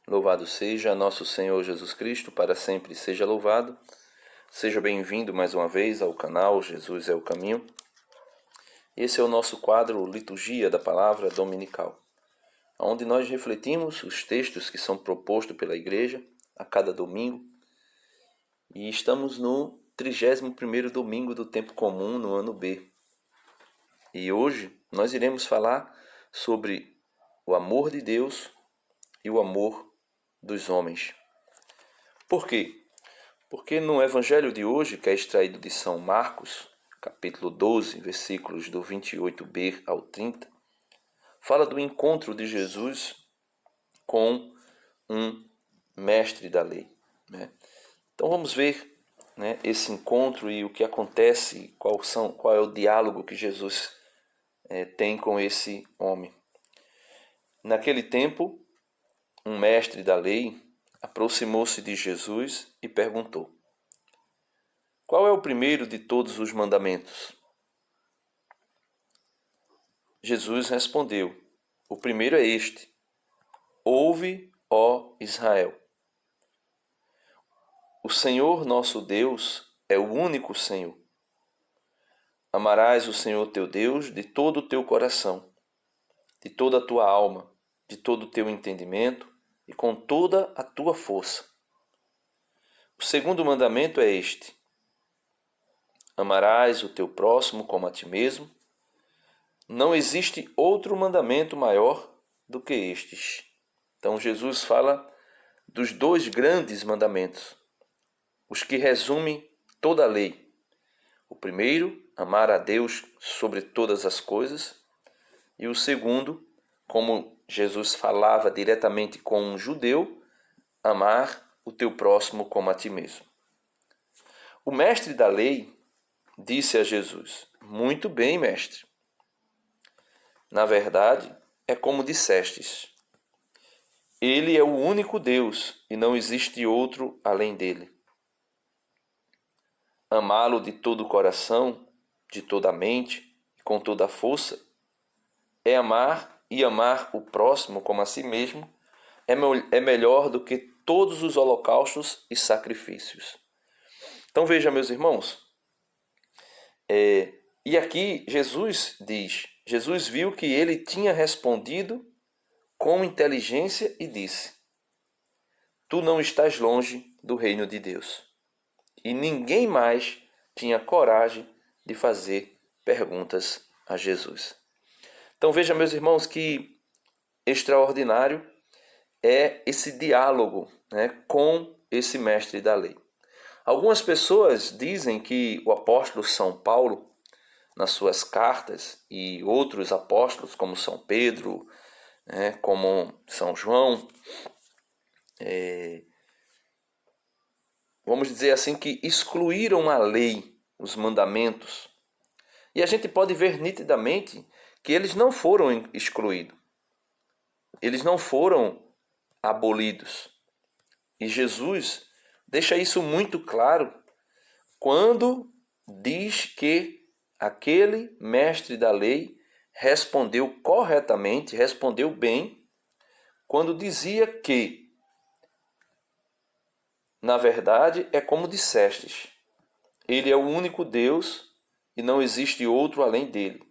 Louvado seja nosso Senhor Jesus Cristo, para sempre seja louvado. Seja bem-vindo mais uma vez ao canal Jesus é o Caminho. Esse é o nosso quadro Liturgia da Palavra Dominical, onde nós refletimos os textos que são propostos pela Igreja a cada domingo. E estamos no 31º domingo do tempo comum, no ano B. E hoje nós iremos falar sobre o amor de Deus e o amor dos homens. Por quê? Porque no Evangelho de hoje, que é extraído de São Marcos, capítulo 12, versículos do 28b ao 30, fala do encontro de Jesus com um mestre da lei. Então vamos ver esse encontro e o que acontece, qual é o diálogo que Jesus tem com esse homem. Naquele tempo, um mestre da lei aproximou-se de Jesus e perguntou: qual é o primeiro de todos os mandamentos? Jesus respondeu: o primeiro é este: ouve, ó Israel. O Senhor nosso Deus é o único Senhor. Amarás o Senhor teu Deus de todo o teu coração, de toda a tua alma, de todo o teu entendimento e com toda a tua força. O segundo mandamento é este: amarás o teu próximo como a ti mesmo. Não existe outro mandamento maior do que estes. Então Jesus fala dos dois grandes mandamentos, os que resumem toda a lei. O primeiro, amar a Deus sobre todas as coisas. E o segundo, como Jesus falava diretamente com um judeu, amar o teu próximo como a ti mesmo. O mestre da lei disse a Jesus: muito bem, mestre. Na verdade, é como dissestes: Ele é o único Deus e não existe outro além dele. Amá-lo de todo o coração, de toda a mente e com toda a força é amar, e amar o próximo como a si mesmo é melhor do que todos os holocaustos e sacrifícios. Então veja, meus irmãos, e aqui Jesus viu que ele tinha respondido com inteligência e disse: tu não estás longe do reino de Deus. E ninguém mais tinha coragem de fazer perguntas a Jesus. Então veja, meus irmãos, que extraordinário é esse diálogo com esse mestre da lei. Algumas pessoas dizem que o apóstolo São Paulo, nas suas cartas, e outros apóstolos, como São Pedro, como São João, vamos dizer assim, que excluíram a lei, os mandamentos. E a gente pode ver nitidamente que eles não foram excluídos. Eles não foram abolidos. E Jesus deixa isso muito claro quando diz que aquele mestre da lei respondeu corretamente, respondeu bem, quando dizia que, na verdade, é como dissestes: Ele é o único Deus e não existe outro além dele.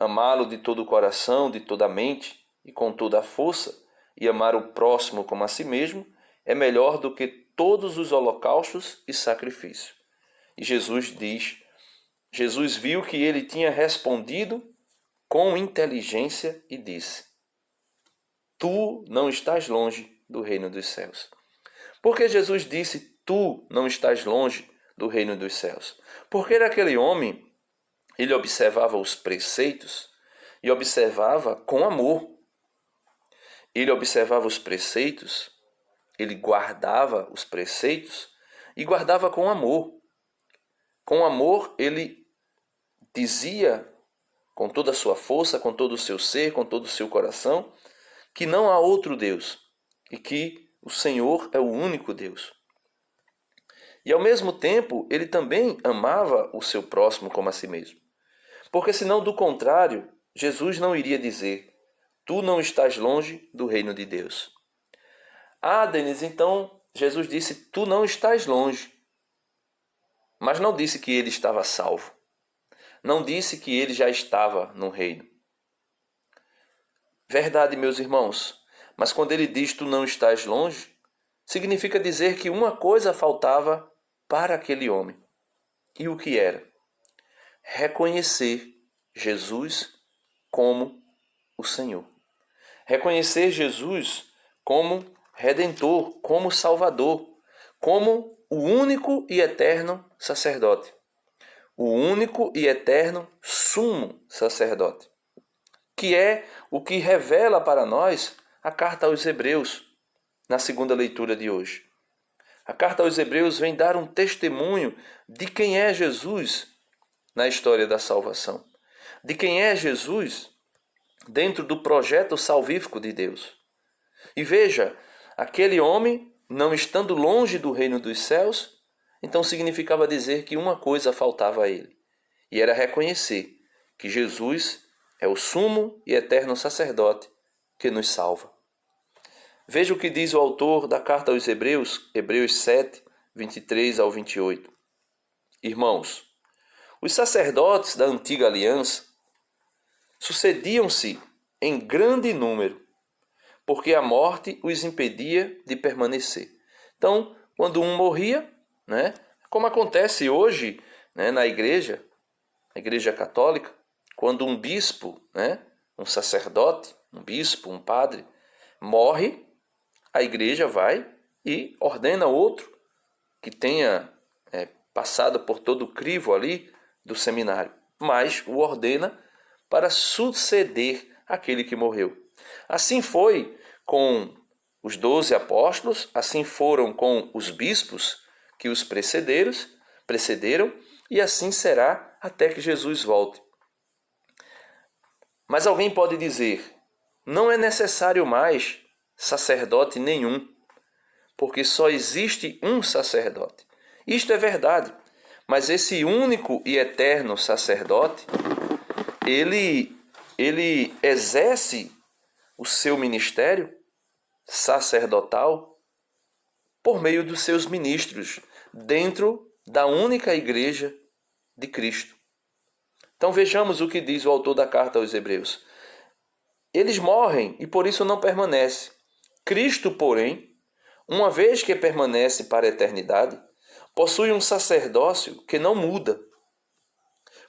Amá-lo de todo o coração, de toda a mente e com toda a força, e amar o próximo como a si mesmo, é melhor do que todos os holocaustos e sacrifícios. E Jesus viu que ele tinha respondido com inteligência e disse: tu não estás longe do reino dos céus. Por que Jesus disse: tu não estás longe do reino dos céus? Porque aquele homem, ele observava os preceitos e observava com amor. Ele observava os preceitos, ele guardava os preceitos e guardava com amor. Com amor, ele dizia com toda a sua força, com todo o seu ser, com todo o seu coração, que não há outro Deus e que o Senhor é o único Deus. E ao mesmo tempo, ele também amava o seu próximo como a si mesmo. Porque senão, do contrário, Jesus não iria dizer: tu não estás longe do reino de Deus. Ah, Denis, então Jesus disse, tu não estás longe. Mas não disse que ele estava salvo. Não disse que ele já estava no reino. Verdade, meus irmãos, mas quando ele diz tu não estás longe, significa dizer que uma coisa faltava para aquele homem. E o que era? Reconhecer Jesus como o Senhor. Reconhecer Jesus como Redentor, como Salvador, como o único e eterno sacerdote. O único e eterno sumo sacerdote. Que é o que revela para nós a carta aos Hebreus, na segunda leitura de hoje. A carta aos Hebreus vem dar um testemunho de quem é Jesus na história da salvação, de quem é Jesus dentro do projeto salvífico de Deus. E veja, aquele homem, não estando longe do reino dos céus, então significava dizer que uma coisa faltava a ele, e era reconhecer que Jesus é o sumo e eterno sacerdote que nos salva. Veja o que diz o autor da carta aos Hebreus, Hebreus 7, 23 ao 28. Irmãos, os sacerdotes da antiga aliança sucediam-se em grande número, porque a morte os impedia de permanecer. Então, quando um morria, como acontece hoje na igreja católica, quando um bispo, um sacerdote, um bispo, um padre, morre, a igreja vai e ordena outro que tenha passado por todo o crivo ali do seminário, mas o ordena para suceder aquele que morreu. Assim foi com os 12 apóstolos, assim foram com os bispos que os precederam, e assim será até que Jesus volte. Mas alguém pode dizer, não é necessário mais sacerdote nenhum, porque só existe um sacerdote. Isto é verdade, mas esse único e eterno sacerdote, ele exerce o seu ministério sacerdotal por meio dos seus ministros, dentro da única igreja de Cristo. Então vejamos o que diz o autor da carta aos Hebreus. Eles morrem e por isso não permanecem. Cristo, porém, uma vez que permanece para a eternidade, possui um sacerdócio que não muda.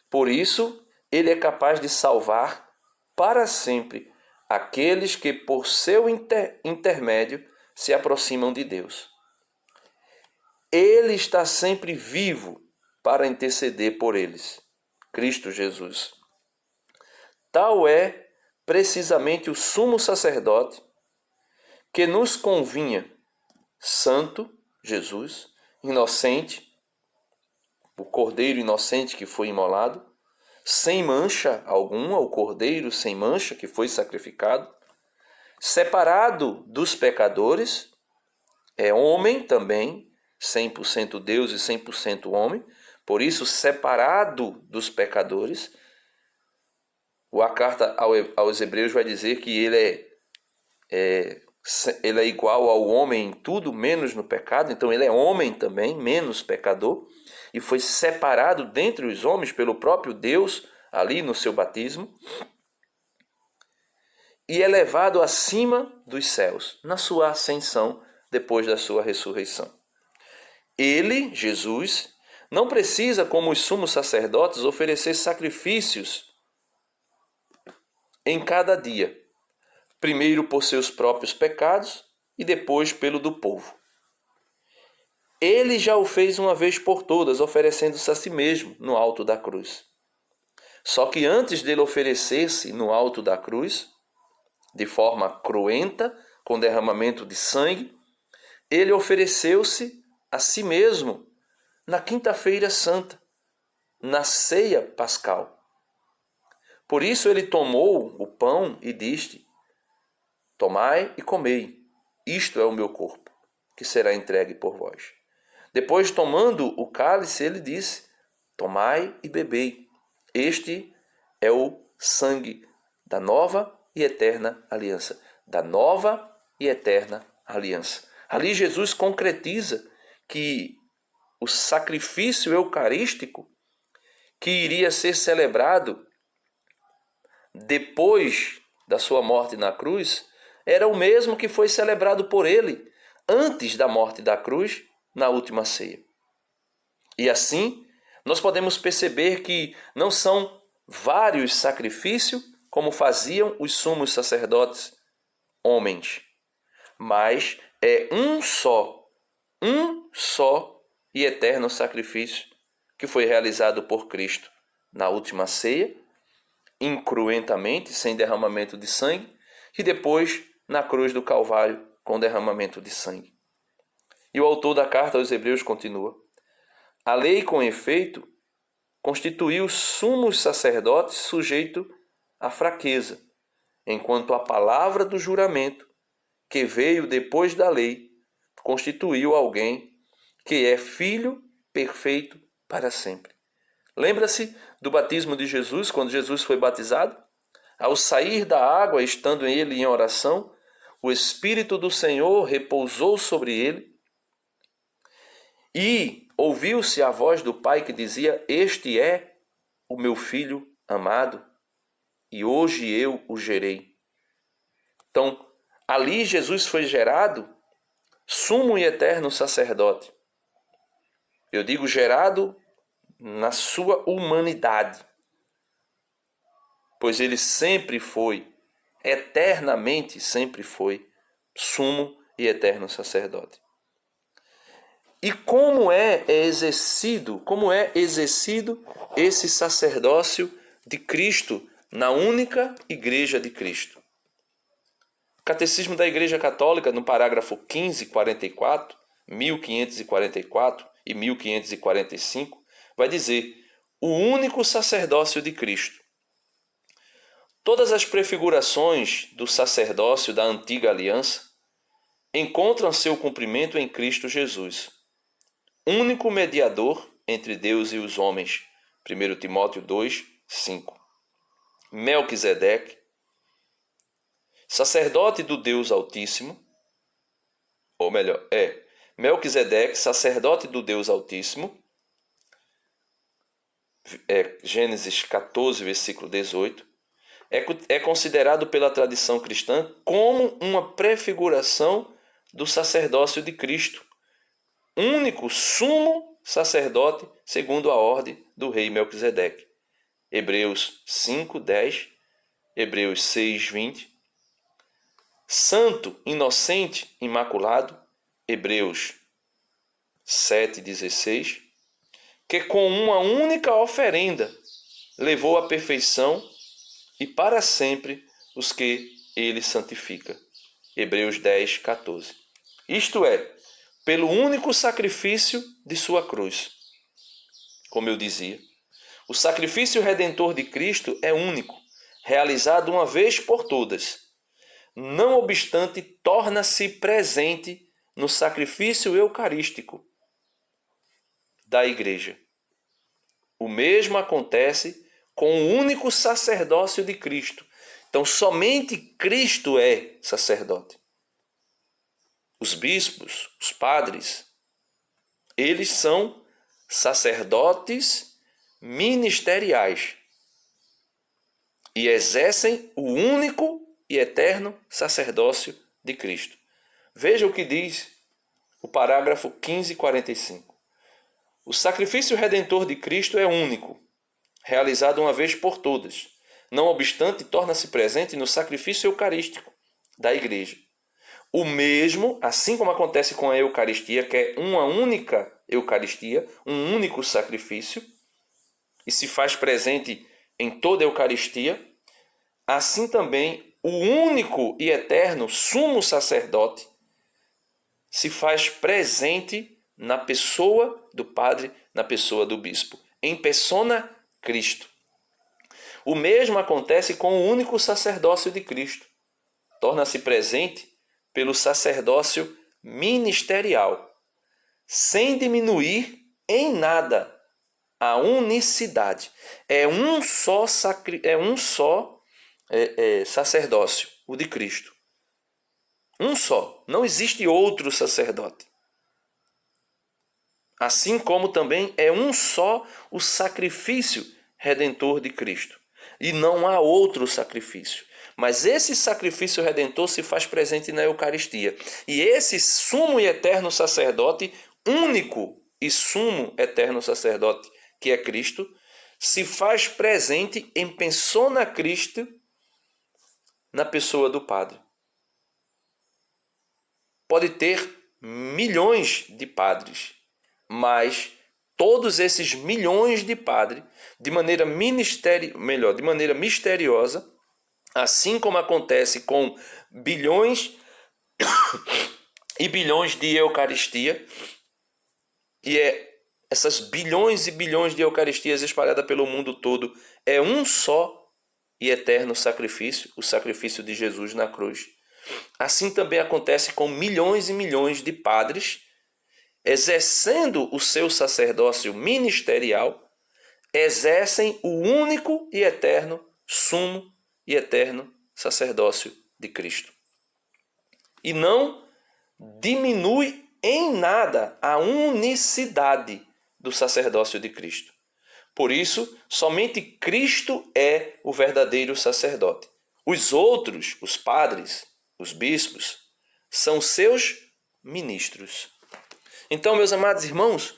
Por isso, ele é capaz de salvar para sempre aqueles que, por seu intermédio, se aproximam de Deus. Ele está sempre vivo para interceder por eles. Cristo Jesus. Tal é precisamente o sumo sacerdote que nos convinha, santo, Jesus, inocente, o cordeiro inocente que foi imolado, sem mancha alguma, o cordeiro sem mancha que foi sacrificado, separado dos pecadores, é homem também, 100% Deus e 100% homem, por isso separado dos pecadores. A carta aos Hebreus vai dizer que ele é igual ao homem em tudo, menos no pecado, então ele é homem também, menos pecador, e foi separado dentre os homens pelo próprio Deus, ali no seu batismo, e é levado acima dos céus, na sua ascensão, depois da sua ressurreição. Ele, Jesus, não precisa, como os sumos sacerdotes, oferecer sacrifícios em cada dia, primeiro por seus próprios pecados e depois pelo do povo. Ele já o fez uma vez por todas, oferecendo-se a si mesmo no alto da cruz. Só que antes dele oferecer-se no alto da cruz, de forma cruenta, com derramamento de sangue, ele ofereceu-se a si mesmo na quinta-feira santa, na ceia pascal. Por isso ele tomou o pão e disse: tomai e comei, isto é o meu corpo, que será entregue por vós. Depois, tomando o cálice, ele disse: tomai e bebei, este é o sangue da nova e eterna aliança. Da nova e eterna aliança. Ali Jesus concretiza que o sacrifício eucarístico que iria ser celebrado depois da sua morte na cruz era o mesmo que foi celebrado por ele antes da morte da cruz na última ceia. E assim, nós podemos perceber que não são vários sacrifícios como faziam os sumos sacerdotes homens, mas é um só e eterno sacrifício que foi realizado por Cristo na última ceia, incruentamente, sem derramamento de sangue, e depois na cruz do Calvário, com derramamento de sangue. E o autor da carta aos Hebreus continua: a lei, com efeito, constituiu sumos sacerdotes sujeito à fraqueza, enquanto a palavra do juramento, que veio depois da lei, constituiu alguém que é filho perfeito para sempre. Lembra-se do batismo de Jesus, quando Jesus foi batizado? Ao sair da água, estando ele em oração, o Espírito do Senhor repousou sobre ele e ouviu-se a voz do Pai que dizia: este é o meu Filho amado, e hoje eu o gerei. Então, ali Jesus foi gerado sumo e eterno sacerdote. Eu digo gerado na sua humanidade, pois ele sempre foi, eternamente sempre foi, sumo e eterno sacerdote. E como é exercido esse sacerdócio de Cristo na única Igreja de Cristo? O Catecismo da Igreja Católica, no parágrafo 1544, 1544 e 1545, vai dizer: o único sacerdócio de Cristo. Todas as prefigurações do sacerdócio da antiga aliança encontram seu cumprimento em Cristo Jesus, único mediador entre Deus e os homens. 1 Timóteo 2, 5. Melquisedeque, sacerdote do Deus Altíssimo, ou melhor, Melquisedeque, sacerdote do Deus Altíssimo, Gênesis 14, versículo 18, é considerado pela tradição cristã como uma prefiguração do sacerdócio de Cristo, único sumo sacerdote segundo a ordem do rei Melquisedeque. Hebreus 5, 10, Hebreus 6, 20. Santo, inocente, imaculado, Hebreus 7, 16, que com uma única oferenda levou à perfeição e para sempre os que ele santifica. Hebreus 10, 14. Isto é, pelo único sacrifício de sua cruz. Como eu dizia, o sacrifício redentor de Cristo é único, realizado uma vez por todas. Não obstante, torna-se presente no sacrifício eucarístico da Igreja. O mesmo acontece com o único sacerdócio de Cristo. Então, somente Cristo é sacerdote. Os bispos, os padres, eles são sacerdotes ministeriais e exercem o único e eterno sacerdócio de Cristo. Veja o que diz o parágrafo 1545. O sacrifício redentor de Cristo é único, realizado uma vez por todas. Não obstante, torna-se presente no sacrifício eucarístico da Igreja. O mesmo, assim como acontece com a Eucaristia, que é uma única Eucaristia, um único sacrifício, e se faz presente em toda a Eucaristia, assim também o único e eterno sumo sacerdote se faz presente na pessoa do padre, na pessoa do bispo, em persona Cristo. O mesmo acontece com o único sacerdócio de Cristo. Torna-se presente pelo sacerdócio ministerial, sem diminuir em nada a unicidade. É um só sacerdócio, o de Cristo. Um só. Não existe outro sacerdote. Assim como também é um só o sacrifício redentor de Cristo. E não há outro sacrifício. Mas esse sacrifício redentor se faz presente na Eucaristia. E esse sumo e eterno sacerdote, único e sumo eterno sacerdote, que é Cristo, se faz presente em persona Cristo na pessoa do Padre. Pode ter milhões de padres, mas todos esses milhões de padres, de maneira misteriosa, assim como acontece com bilhões e bilhões de Eucaristia, e essas bilhões e bilhões de Eucaristias espalhadas pelo mundo todo, é um só e eterno sacrifício, o sacrifício de Jesus na cruz. Assim também acontece com milhões e milhões de padres, exercendo o seu sacerdócio ministerial, exercem o único e eterno, sumo e eterno sacerdócio de Cristo. E não diminui em nada a unicidade do sacerdócio de Cristo. Por isso, somente Cristo é o verdadeiro sacerdote. Os outros, os padres, os bispos, são seus ministros. Então, meus amados irmãos,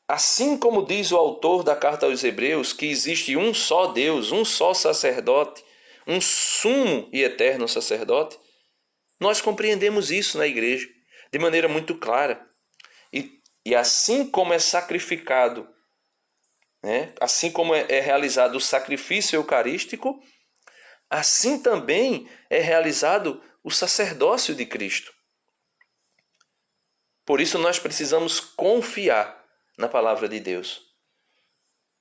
assim como diz o autor da carta aos Hebreus, que existe um só Deus, um só sacerdote, um sumo e eterno sacerdote, nós compreendemos isso na igreja de maneira muito clara. E assim como é sacrificado, assim como é realizado o sacrifício eucarístico, assim também é realizado o sacerdócio de Cristo. Por isso nós precisamos confiar na palavra de Deus.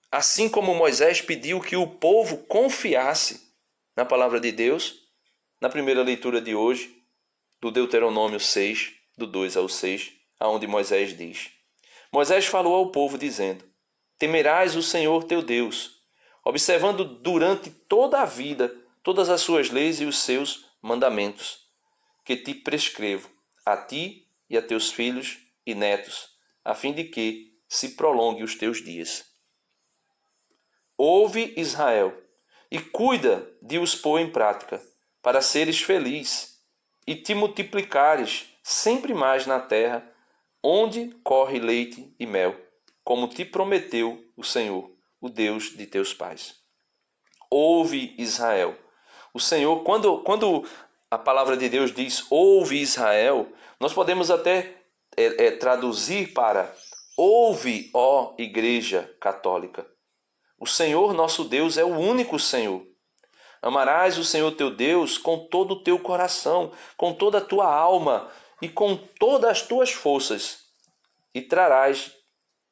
Assim como Moisés pediu que o povo confiasse na palavra de Deus, na primeira leitura de hoje, do Deuteronômio 6, do 2 ao 6, aonde Moisés diz: Moisés falou ao povo dizendo: Temerás o Senhor teu Deus, observando durante toda a vida todas as suas leis e os seus mandamentos, que te prescrevo, a ti e a teus filhos e netos, a fim de que se prolongue os teus dias. Ouve, Israel, e cuida de os pôr em prática, para seres feliz e te multiplicares sempre mais na terra, onde corre leite e mel, como te prometeu o Senhor, o Deus de teus pais. Ouve, Israel. O Senhor, quando a palavra de Deus diz ouve, Israel, nós podemos até traduzir para ouve, ó Igreja Católica. O Senhor nosso Deus é o único Senhor. Amarás o Senhor teu Deus com todo o teu coração, com toda a tua alma e com todas as tuas forças, e trarás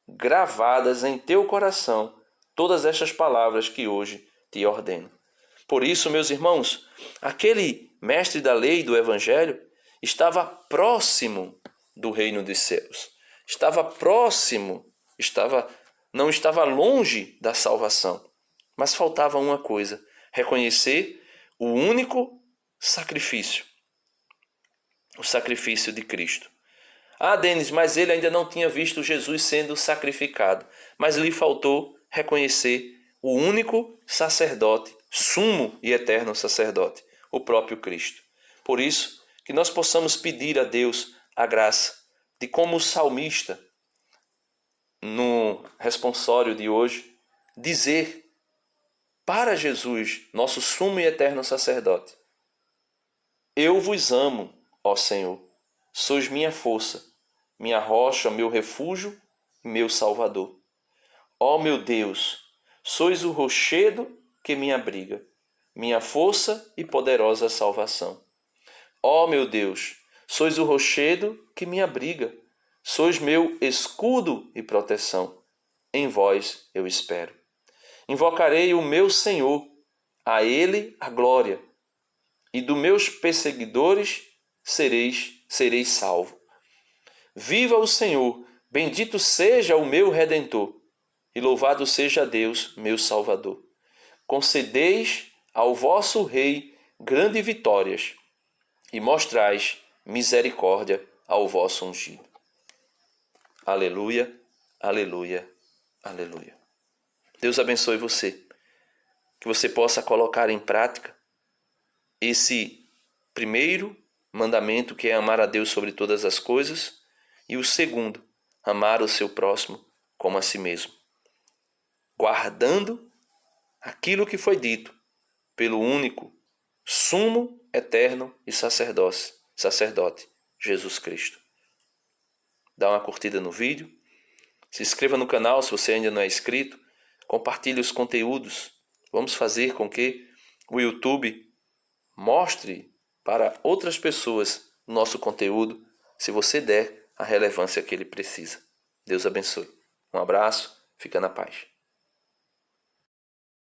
gravadas em teu coração todas estas palavras que hoje te ordeno. Por isso, meus irmãos, aquele mestre da lei do Evangelho estava próximo do reino dos céus. Estava próximo, não estava longe da salvação. Mas faltava uma coisa: reconhecer o único sacrifício, o sacrifício de Cristo. Ah, Denis, mas ele ainda não tinha visto Jesus sendo sacrificado. Mas lhe faltou reconhecer o único sacerdote, sumo e eterno sacerdote, o próprio Cristo. Por isso, que nós possamos pedir a Deus a graça de, como o salmista, no responsório de hoje, dizer para Jesus, nosso sumo e eterno sacerdote: Eu vos amo, ó Senhor, sois minha força, minha rocha, meu refúgio e meu salvador. Ó meu Deus, sois o rochedo que me abriga, minha força e poderosa salvação. Ó meu Deus, sois o rochedo que me abriga, sois meu escudo e proteção. Em vós eu espero. Invocarei o meu Senhor, a Ele a glória, e dos meus perseguidores sereis salvo. Viva o Senhor, bendito seja o meu Redentor, e louvado seja Deus, meu Salvador. Concedeis ao vosso Rei grandes vitórias, e mostrais misericórdia ao vosso ungido. Aleluia, aleluia, aleluia. Deus abençoe você, que você possa colocar em prática esse primeiro mandamento, que é amar a Deus sobre todas as coisas, e o segundo, amar o seu próximo como a si mesmo, guardando aquilo que foi dito pelo único, sumo, eterno e sacerdote, Jesus Cristo. Dá uma curtida no vídeo, se inscreva no canal se você ainda não é inscrito, compartilhe os conteúdos. Vamos fazer com que o YouTube mostre para outras pessoas o nosso conteúdo, se você der a relevância que ele precisa. Deus abençoe. Um abraço, fica na paz.